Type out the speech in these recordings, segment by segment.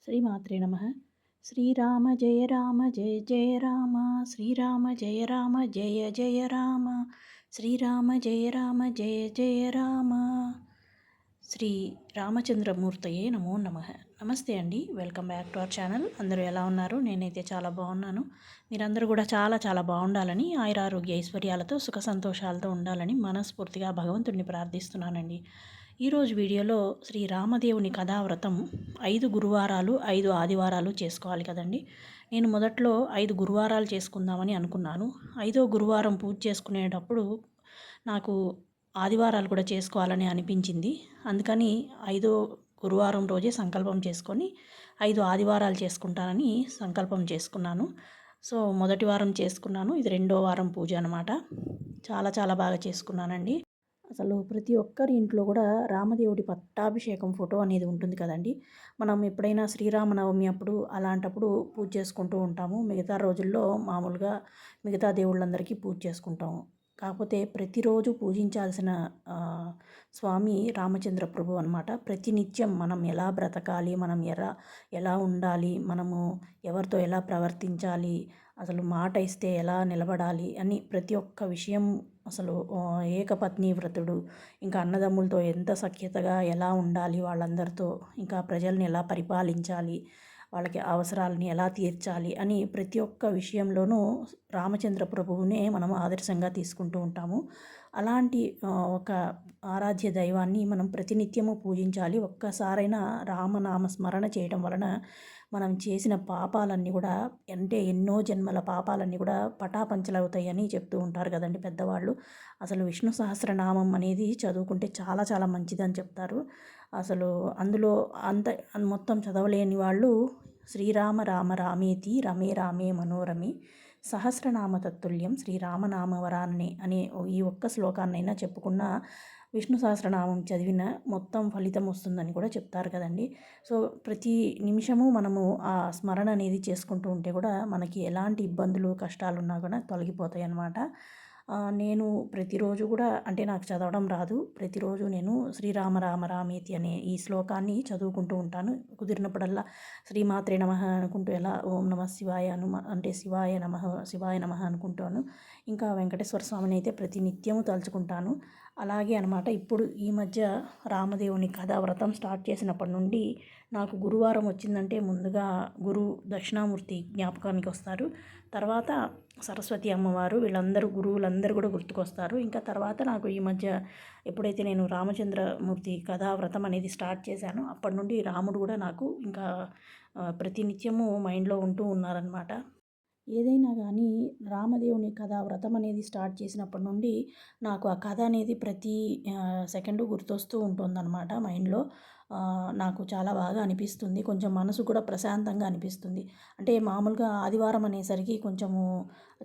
శ్రీమాత్రే నమః. శ్రీరామ జయ రామ జయ జయ రామ, శ్రీరామ జయ రామ జయ జయ రామ, శ్రీరామ జయ రామ జయ జయ రామ. శ్రీ రామచంద్రమూర్తయే నమో నమః. నమస్తే అండి, welcome back to our channel. అందరూ ఎలా ఉన్నారు? నేనైతే చాలా బాగున్నాను. మీరందరూ కూడా చాలా చాలా బాగుండాలని, ఆయురారోగ్య ఐశ్వర్యాలతో సుఖ సంతోషాలతో ఉండాలని మనస్ఫూర్తిగా భగవంతుడిని ప్రార్థిస్తున్నానండి. ఈరోజు వీడియోలో శ్రీ రామదేవుని కథావ్రతం 5 గురువారాలు 5 ఆదివారాలు చేసుకోవాలి కదండి. నేను మొదట్లో 5 గురువారాలు చేసుకుందామని అనుకున్నాను. 5వ గురువారం పూజ చేసుకునేటప్పుడు నాకు ఆదివారాలు కూడా చేసుకోవాలని అనిపించింది. అందుకని 5వ గురువారం రోజే సంకల్పం చేసుకొని 5 ఆదివారాలు చేసుకుంటానని సంకల్పం చేసుకున్నాను. సో మొదటి వారం చేసుకున్నాను, ఇది రెండో వారం పూజ అనమాట. చాలా చాలా బాగా చేసుకున్నానండి. అసలు ప్రతి ఒక్కరి ఇంట్లో కూడా రామదేవుడి పట్టాభిషేకం ఫోటో అనేది ఉంటుంది కదండి. మనం ఎప్పుడైనా శ్రీరామనవమి అప్పుడు అలాంటప్పుడు పూజ చేసుకుంటూ ఉంటాము. మిగతా రోజుల్లో మామూలుగా మిగతా దేవుళ్ళందరికీ పూజ చేసుకుంటాము. కాకపోతే ప్రతిరోజు పూజించాల్సిన స్వామి రామచంద్ర ప్రభు అనమాట. ప్రతినిత్యం మనం ఎలా బ్రతకాలి, మనం ఎలా ఉండాలి, మనము ఎవరితో ఎలా ప్రవర్తించాలి, అసలు మాట ఇస్తే ఎలా నిలబడాలి అని ప్రతి ఒక్క విషయం, అసలు ఏకపత్ని వ్రతుడు, ఇంకా అన్నదమ్ములతో ఎంత సఖ్యతగా ఎలా ఉండాలి వాళ్ళందరితో, ఇంకా ప్రజల్ని ఎలా పరిపాలించాలి, వాళ్ళకి అవసరాలని ఎలా తీర్చాలి అని ప్రతి ఒక్క విషయంలోనూ రామచంద్ర ప్రభువునే మనం ఆదర్శంగా తీసుకుంటూ ఉంటాము. అలాంటి ఒక ఆరాధ్య దైవాన్ని మనం ప్రతినిత్యము పూజించాలి. ఒక్కసారైనా రామనామ స్మరణ చేయడం వలన మనం చేసిన పాపాలన్నీ కూడా, అంటే ఎన్నో జన్మల పాపాలన్నీ కూడా పటాపంచలవుతాయని చెప్తూ ఉంటారు కదండి పెద్దవాళ్ళు. అసలు విష్ణు సహస్రనామం అనేది చదువుకుంటే చాలా చాలా మంచిదని చెప్తారు. అసలు అందులో అంత మొత్తం చదవలేని వాళ్ళు శ్రీరామ రామ రామేతి రమే రామే మనోరమే సహస్రనామ తత్తుల్యం శ్రీరామనామవరాన్ని అనే ఈ ఒక్క శ్లోకాన్నైనా చెప్పుకున్న విష్ణు సహస్రనామం చదివిన మొత్తం ఫలితం వస్తుందని కూడా చెప్తారు కదండి. సో ప్రతి నిమిషము మనము ఆ స్మరణ అనేది చేసుకుంటూ ఉంటే కూడా మనకి ఎలాంటి ఇబ్బందులు కష్టాలు ఉన్నా కూడా తొలగిపోతాయి అన్నమాట. నేను ప్రతిరోజు కూడా, అంటే నాకు చదవడం రాదు, ప్రతిరోజు నేను శ్రీరామ రామ రామేతి అనే ఈ శ్లోకాన్ని చదువుకుంటూ ఉంటాను. కుదిరినప్పుడల్లా శ్రీమాత్రే నమః అనుకుంటూ, ఎలా ఓం నమః శివాయ అంటే శివాయ నమః అనుకుంటాను. ఇంకా వెంకటేశ్వర స్వామిని అయితే ప్రతినిత్యము తలుచుకుంటాను. అలాగే అనమాట. ఇప్పుడు ఈ మధ్య రామదేవుని కథా వ్రతం స్టార్ట్ చేసినప్పటి నుండి నాకు గురువారం వచ్చిందంటే ముందుగా గురు దక్షిణామూర్తి జ్ఞాపకానికి వస్తారు. తర్వాత సరస్వతి అమ్మవారు, వీళ్ళందరూ గురువులందరూ కూడా గుర్తుకొస్తారు. ఇంకా తర్వాత నాకు ఈ మధ్య ఎప్పుడైతే నేను రామచంద్రమూర్తి కథా వ్రతం అనేది స్టార్ట్ చేశానో అప్పటి నుండి రాముడు కూడా నాకు ఇంకా ప్రతినిత్యము మైండ్లో ఉంటూ ఉన్నారనమాట. ఏదైనా కానీ రామదేవుని కథ వ్రతం అనేది స్టార్ట్ చేసినప్పటి నుండి నాకు ఆ కథ అనేది ప్రతి సెకండు గుర్తొస్తూ ఉంటుందన్నమాట మైండ్లో. నాకు చాలా బాగా అనిపిస్తుంది. కొంచెం మనసు కూడా ప్రశాంతంగా అనిపిస్తుంది. అంటే మామూలుగా ఆదివారం అనేసరికి కొంచెము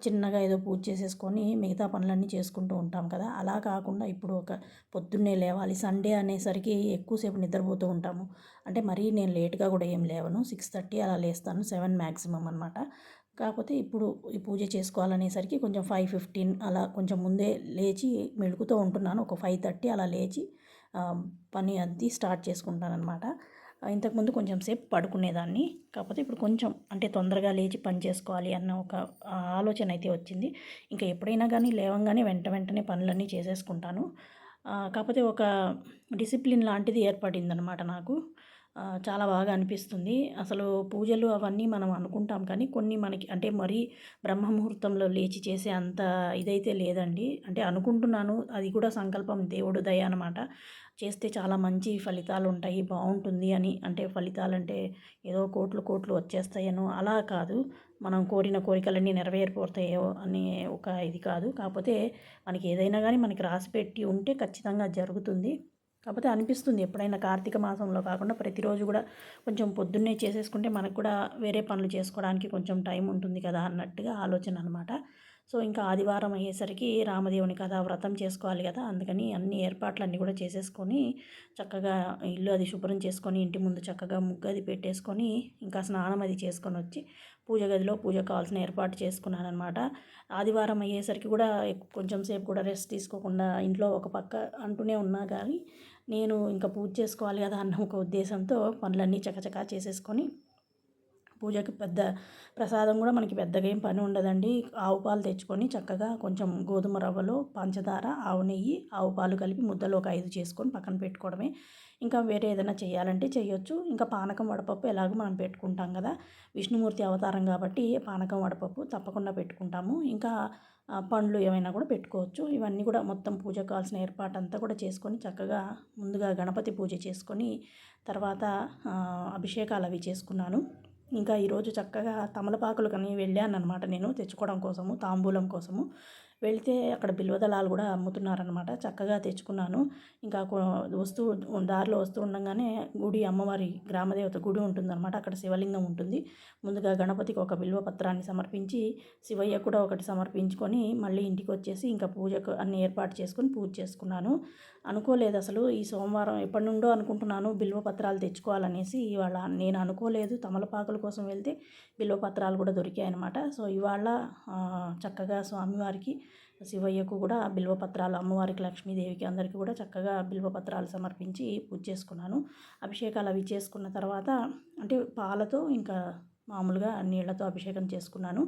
చిన్నగా ఏదో పూజ చేసేసుకొని మిగతా పనులన్నీ చేసుకుంటూ ఉంటాం కదా. అలా కాకుండా ఇప్పుడు ఒక పొద్దున్నే లేవాలి. సండే అనేసరికి ఎక్కువసేపు నిద్రపోతూ ఉంటాము. అంటే మరీ నేను లేట్గా కూడా ఏం లేవను, 6:30 అలా లేస్తాను, 7 మ్యాక్సిమం అనమాట. కాకపోతే ఇప్పుడు ఈ పూజ చేసుకోవాలనేసరికి కొంచెం 5:15 అలా కొంచెం ముందే లేచి మెలుకుతూ ఉంటున్నాను. ఒక 5:30 అలా లేచి పని అది స్టార్ట్ చేసుకుంటానన్నమాట. ఇంతకుముందు కొంచెం సేపు పడుకునేదాన్ని. కాకపోతే ఇప్పుడు కొంచెం, అంటే తొందరగా లేచి పని చేసుకోవాలి అన్న ఒక ఆలోచన అయితే వచ్చింది. ఇంకా ఎప్పుడైనా కానీ లేవంగానే వెంటనే పనులన్నీ చేసేసుకుంటాను. కాకపోతే ఒక డిసిప్లిన్ లాంటిది ఏర్పడిందనమాట నాకు. చాలా బాగా అనిపిస్తుంది. అసలు పూజలు అవన్నీ మనం అనుకుంటాం కానీ కొన్ని మనకి, అంటే మరీ బ్రహ్మముహూర్తంలో లేచి చేసే అంత ఇదైతే లేదండి. అంటే అనుకుంటున్నాను, అది కూడా సంకల్పం, దేవుడు దయ అనమాట. చేస్తే చాలా మంచి ఫలితాలు ఉంటాయి, బాగుంటుంది అని. అంటే ఫలితాలంటే ఏదో కోట్లు వచ్చేస్తాయనో అలా కాదు. మనం కోరిన కోరికలన్నీ నెరవేరిపోతాయో అనే ఒక ఇది కాదు. కాకపోతే మనకి ఏదైనా కానీ మనకి రాసిపెట్టి ఉంటే ఖచ్చితంగా జరుగుతుంది. కాకపోతే అనిపిస్తుంది ఎప్పుడైనా కార్తీక మాసంలో కాకుండా ప్రతిరోజు కూడా కొంచెం పొద్దున్నే చేసేసుకుంటే మనకు కూడా వేరే పనులు చేసుకోవడానికి కొంచెం టైం ఉంటుంది కదా అన్నట్టుగా ఆలోచన అనమాట. సో ఇంకా ఆదివారం అయ్యేసరికి రామదేవుని కథ వ్రతం చేసుకోవాలి కదా, అందుకని అన్ని ఏర్పాట్లన్నీ కూడా చేసేసుకొని చక్కగా ఇల్లు అది శుభ్రం చేసుకొని ఇంటి ముందు చక్కగా ముగ్గు అది పెట్టేసుకొని ఇంకా స్నానం అది చేసుకొని వచ్చి పూజ గదిలో పూజకు కావాల్సిన ఏర్పాటు చేసుకున్నాను అనమాట. ఆదివారం అయ్యేసరికి కూడా కొంచెం సేపు కూడా రెస్ట్ తీసుకోకుండా ఇంట్లో ఒక పక్క అంటూనే ఉన్నా కానీ నేను ఇంకా పూజ చేసుకోవాలి కదా అన్న ఒక ఉద్దేశంతో పనులన్నీ చకచకా చేసేసుకొని పూజకి పెద్ద ప్రసాదం కూడా మనకి పెద్దగా ఏం పని ఉండదండి. ఆవు పాలు తెచ్చుకొని చక్కగా కొంచెం గోధుమ రవ్వలో పంచదార, ఆవు నెయ్యి, ఆవు పాలు కలిపి ముద్దలో ఒక 5 చేసుకొని పక్కన పెట్టుకోవడమే. ఇంకా వేరే ఏదైనా చేయాలంటే చేయొచ్చు. ఇంకా పానకం వడపప్పు ఎలాగో మనం పెట్టుకుంటాం కదా! విష్ణుమూర్తి అవతారం కాబట్టి పానకం వడపప్పు తప్పకుండా పెట్టుకుంటాము. ఇంకా పండ్లు ఏమైనా కూడా పెట్టుకోవచ్చు. ఇవన్నీ కూడా మొత్తం పూజకు కావాల్సిన ఏర్పాటంతా కూడా చేసుకొని చక్కగా ముందుగా గణపతి పూజ చేసుకొని తర్వాత అభిషేకాలు అవి చేసుకున్నాను. ఇంకా ఈరోజు చక్కగా తమలపాకులకని వెళ్ళానన్నమాట నేను తెచ్చుకోవడం కోసము, తాంబూలం కోసము. వెళ్తే అక్కడ బిల్వదళాలు కూడా అమ్ముతున్నారనమాట. చక్కగా తెచ్చుకున్నాను. ఇంకా దారిలో వస్తూ ఉండంగానే అమ్మవారి గ్రామదేవత గుడి ఉంటుందన్నమాట. అక్కడ శివలింగం ఉంటుంది. ముందుగా గణపతికి ఒక బిల్వ పత్రాన్ని సమర్పించి, శివయ్య కూడా ఒకటి సమర్పించుకొని మళ్ళీ ఇంటికి వచ్చేసి ఇంకా పూజకు అన్ని ఏర్పాటు చేసుకొని పూజ చేసుకున్నాను. అనుకోలేదు అసలు ఈ సోమవారం ఎప్పటి నుండో అనుకుంటున్నాను బిల్వ పత్రాలు తెచ్చుకోవాలనేసి. ఇవాళ నేను అనుకోలేదు, తమలపాకుల కోసం వెళ్తే బిల్వ పత్రాలు కూడా దొరికాయన్నమాట. సో ఇవాళ చక్కగా స్వామివారికి, శివయ్యకు కూడా బిల్వ పత్రాలు, అమ్మవారికి, లక్ష్మీదేవికి అందరికీ కూడా చక్కగా బిల్వ పత్రాలు సమర్పించి పూజ చేసుకున్నాను. అభిషేకాలు అవి చేసుకున్న తర్వాత అంటే పాలతో ఇంకా మామూలుగా నీళ్లతో అభిషేకం చేసుకున్నాను.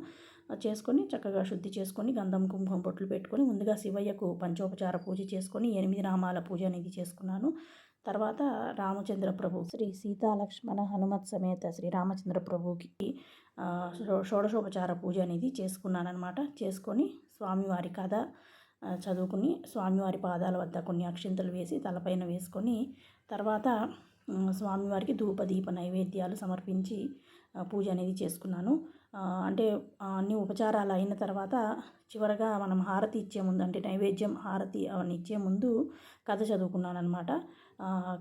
చేసుకొని చక్కగా శుద్ధి చేసుకొని గంధం కుంకుమ బొట్లు పెట్టుకొని ముందుగా శివయ్యకు పంచోపచార పూజ చేసుకొని 8 నామాల పూజ అనేది చేసుకున్నాను. తర్వాత రామచంద్ర ప్రభు, శ్రీ సీతా లక్ష్మణ హనుమత్ సమేత శ్రీ రామచంద్ర ప్రభుకి షోడశోపచార పూజ అనేది చేసుకున్నానమాట. చేసుకొని స్వామివారి కథ చదువుకుని స్వామివారి పాదాల వద్ద కొన్ని అక్షింతలు వేసి తలపైన వేసుకొని తర్వాత స్వామివారికి ధూప దీప నైవేద్యాలు సమర్పించి పూజ అనేది చేసుకున్నాను. అంటే అన్ని ఉపచారాలు అయిన తర్వాత చివరగా మనం హారతి ఇచ్చే ముందు, అంటే నైవేద్యం, హారతి అవన్నీ ఇచ్చే ముందు కథ చదువుకున్నాను అనమాట.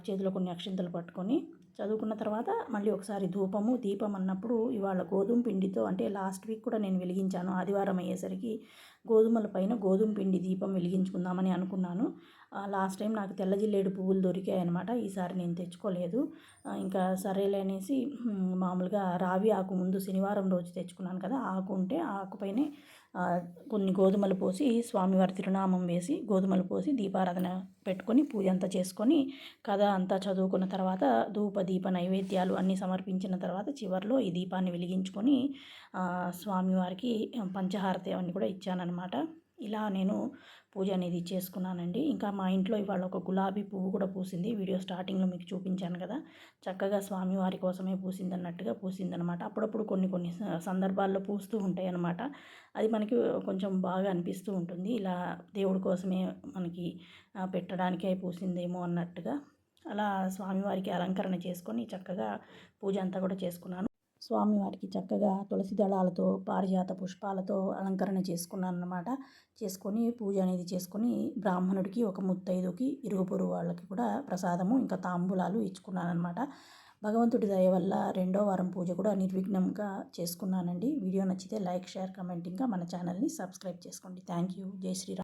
చేతిలో కొన్ని అక్షింతలు పట్టుకొని చదువుకున్న తర్వాత మళ్ళీ ఒకసారి ధూపము దీపం అన్నప్పుడు ఇవాళ గోధుమ పిండితో, అంటే లాస్ట్ వీక్ కూడా నేను వెలిగించాను, ఆదివారం అయ్యేసరికి గోధుమల పైన గోధుమ పిండి దీపం వెలిగించుకుందామని అనుకున్నాను. లాస్ట్ టైం నాకు తెల్ల జిల్లేడు పువ్వులు దొరికాయి అనమాట. ఈసారి నేను తెచ్చుకోలేదు. ఇంకా సరేలే అనేసి మామూలుగా రావి ఆకు ముందు శనివారం రోజు తెచ్చుకున్నాను కదా, ఆకు ఉంటే ఆకుపైనే కొన్ని గోధుమలు పోసి స్వామివారి తిరునామం వేసి గోధుమలు పోసి దీపారాధన పెట్టుకొని పూజ అంతా చేసుకొని కథ అంతా చదువుకున్న తర్వాత ధూప దీప నైవేద్యాలు అన్నీ సమర్పించిన తర్వాత చివరిలో ఈ దీపాన్ని వెలిగించుకొని స్వామివారికి పంచహారతి అవన్నీ కూడా ఇచ్చానన్నమాట. ఇలా నేను పూజ అనేది చేసుకున్నానండి. ఇంకా మా ఇంట్లో ఇవాళ ఒక గులాబీ పువ్వు కూడా పూసింది. వీడియో స్టార్టింగ్లో మీకు చూపించాను కదా, చక్కగా స్వామివారి కోసమే పూసింది అన్నట్టుగా పూసిందనమాట. అప్పుడప్పుడు కొన్ని కొన్ని సందర్భాల్లో పూస్తూ ఉంటాయి అన్నమాట. అది మనకి కొంచెం బాగా అనిపిస్తూ ఉంటుంది. ఇలా దేవుడి కోసమే మనకి పెట్టడానికే పూసిందేమో అన్నట్టుగా అలా స్వామివారికి అలంకరణ చేసుకొని చక్కగా పూజ అంతా కూడా చేసుకున్నాను. స్వామివారికి చక్కగా తులసి దళాలతో, పారిజాత పుష్పాలతో అలంకరణ చేసుకున్నాను అన్నమాట. చేసుకొని పూజ అనేది చేసుకొని బ్రాహ్మణుడికి, ఒక ముత్తైదుకి, ఇరుగు పొరుగు వాళ్ళకి కూడా ప్రసాదము ఇంకా తాంబూలాలు ఇచ్చుకున్నాను అనమాట. భగవంతుడి దయ వల్ల 2వ వారం పూజ కూడా నిర్విఘ్నంగా చేసుకున్నానండి. వీడియో నచ్చితే లైక్, షేర్, కమెంట్, ఇంకా మన ఛానల్ని సబ్స్క్రైబ్ చేసుకోండి. Thank you. జై శ్రీరామ్.